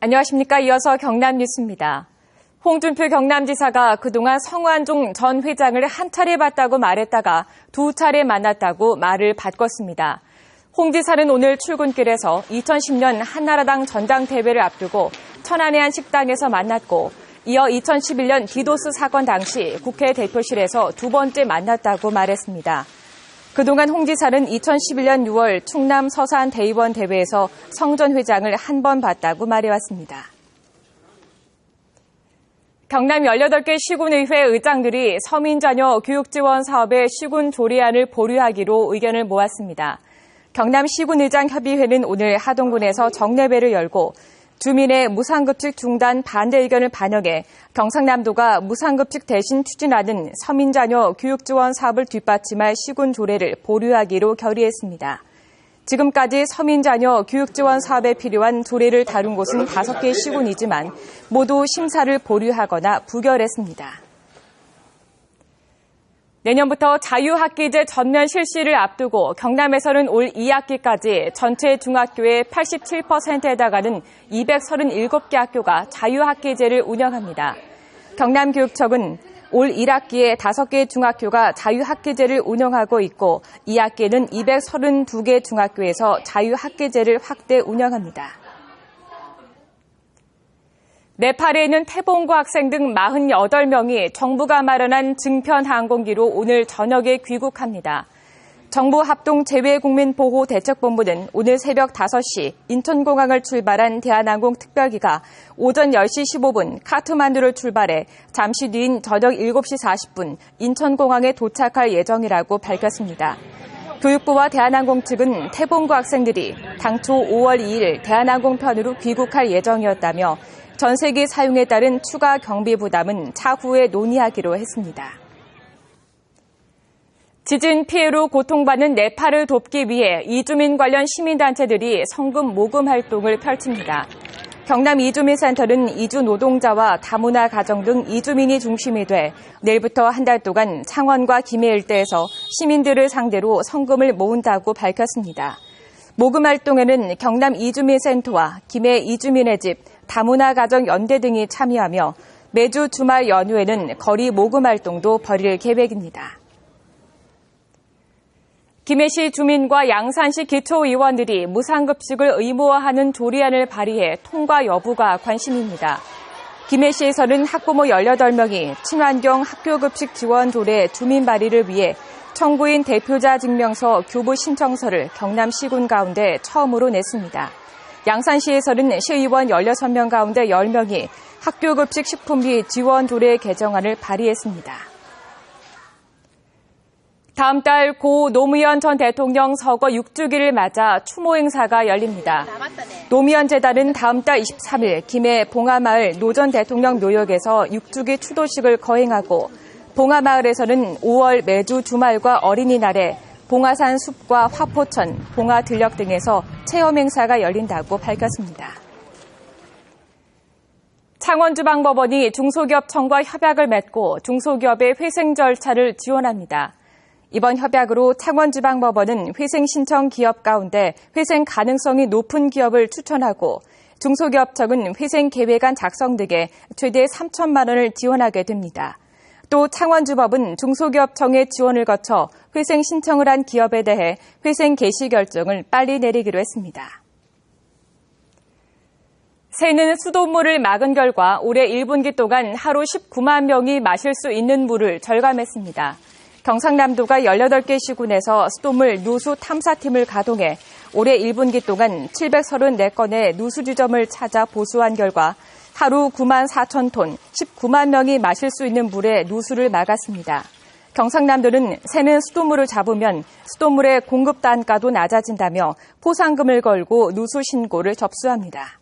안녕하십니까. 이어서 경남 뉴스입니다. 홍준표 경남지사가 그동안 성완종 전 회장을 한 차례 봤다고 말했다가 두 차례 만났다고 말을 바꿨습니다. 홍 지사는 오늘 출근길에서 2010년 한나라당 전당대회를 앞두고 천안의 한 식당에서 만났고 이어 2011년 디도스 사건 당시 국회 대표실에서 두 번째 만났다고 말했습니다. 그동안 홍 지사는 2011년 6월 충남 서산 대의원 대회에서 성 전 회장을 한 번 봤다고 말해왔습니다. 경남 18개 시군의회 의장들이 서민자녀 교육지원 사업의 시군 조례안을 보류하기로 의견을 모았습니다. 경남 시군의장협의회는 오늘 하동군에서 정례회를 열고 주민의 무상급식 중단 반대 의견을 반영해 경상남도가 무상급식 대신 추진하는 서민자녀 교육지원 사업을 뒷받침할 시군 조례를 보류하기로 결의했습니다. 지금까지 서민자녀 교육지원 사업에 필요한 조례를 다룬 곳은 5개 시군이지만 모두 심사를 보류하거나 부결했습니다. 내년부터 자유학기제 전면 실시를 앞두고 경남에서는 올 2학기까지 전체 중학교의 87%에 해당하는 237개 학교가 자유학기제를 운영합니다. 경남교육청은 올 1학기에 5개 중학교가 자유학기제를 운영하고 있고 2학기에는 232개 중학교에서 자유학기제를 확대 운영합니다. 네팔에 있는 태봉고 학생 등 48명이 정부가 마련한 증편 항공기로 오늘 저녁에 귀국합니다. 정부 합동재외국민보호대책본부는 오늘 새벽 5시 인천공항을 출발한 대한항공 특별기가 오전 10시 15분 카트만두를 출발해 잠시 뒤인 저녁 7시 40분 인천공항에 도착할 예정이라고 밝혔습니다. 교육부와 대한항공 측은 태봉고 학생들이 당초 5월 2일 대한항공편으로 귀국할 예정이었다며 전세기 사용에 따른 추가 경비 부담은 차후에 논의하기로 했습니다. 지진 피해로 고통받는 네팔을 돕기 위해 이주민 관련 시민단체들이 성금 모금 활동을 펼칩니다. 경남 이주민센터는 이주 노동자와 다문화 가정 등 이주민이 중심이 돼 내일부터 한 달 동안 창원과 김해 일대에서 시민들을 상대로 성금을 모은다고 밝혔습니다. 모금 활동에는 경남 이주민센터와 김해 이주민의 집, 다문화 가정 연대 등이 참여하며 매주 주말 연휴에는 거리 모금 활동도 벌일 계획입니다. 김해시 주민과 양산시 기초의원들이 무상급식을 의무화하는 조례안을 발의해 통과 여부가 관심입니다. 김해시에서는 학부모 18명이 친환경 학교급식 지원 조례 주민 발의를 위해 청구인 대표자 증명서 교부 신청서를 경남시군 가운데 처음으로 냈습니다. 양산시에서는 시의원 16명 가운데 10명이 학교급식 식품비 지원 조례 개정안을 발의했습니다. 다음 달 고 노무현 전 대통령 서거 6주기를 맞아 추모 행사가 열립니다. 노무현 재단은 다음 달 23일 김해 봉하마을 노 전 대통령 묘역에서 6주기 추도식을 거행하고 봉하마을에서는 5월 매주 주말과 어린이날에 봉하산 숲과 화포천, 봉하들녘 등에서 체험 행사가 열린다고 밝혔습니다. 창원지방법원이 중소기업청과 협약을 맺고 중소기업의 회생 절차를 지원합니다. 이번 협약으로 창원지방법원은 회생 신청 기업 가운데 회생 가능성이 높은 기업을 추천하고 중소기업청은 회생 계획안 작성 등에 최대 3천만 원을 지원하게 됩니다. 또 창원지법은 중소기업청의 지원을 거쳐 회생 신청을 한 기업에 대해 회생 개시 결정을 빨리 내리기로 했습니다. 새는 수돗물을 막은 결과 올해 1분기 동안 하루 19만 명이 마실 수 있는 물을 절감했습니다. 경상남도가 18개 시군에서 수돗물 누수 탐사팀을 가동해 올해 1분기 동안 734건의 누수 지점을 찾아 보수한 결과 하루 9만 4천 톤, 19만 명이 마실 수 있는 물의 누수를 막았습니다. 경상남도는 새는 수돗물을 잡으면 수돗물의 공급 단가도 낮아진다며 포상금을 걸고 누수 신고를 접수합니다.